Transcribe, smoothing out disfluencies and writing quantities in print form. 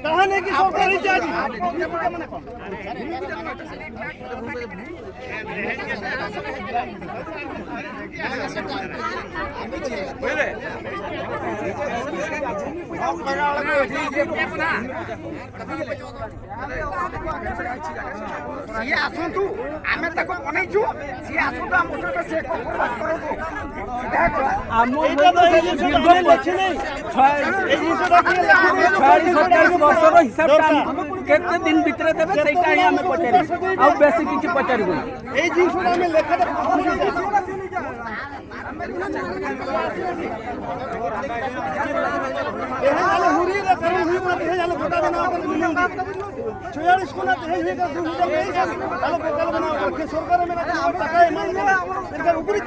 তাহলে কি সরকারি চার্জ ସିଏ ଆସନ୍ତୁ ଆମେ ତାକୁ ବନେଇଛୁ ସିଏ ଆସନ୍ତୁ ଆମ ସହିତ ସେ କରନ୍ତୁ କେତେ ଦିନ ଭିତରେ ଦେବେ ସେଇଟା ହିଁ ଆମେ ପଚାରିବୁ ଆଉ ବେଶୀ କିଛି ପଚାରିବୁନି। এই জিনিসটা আমি লেখাটা छियालीस को सरकार ऊपरी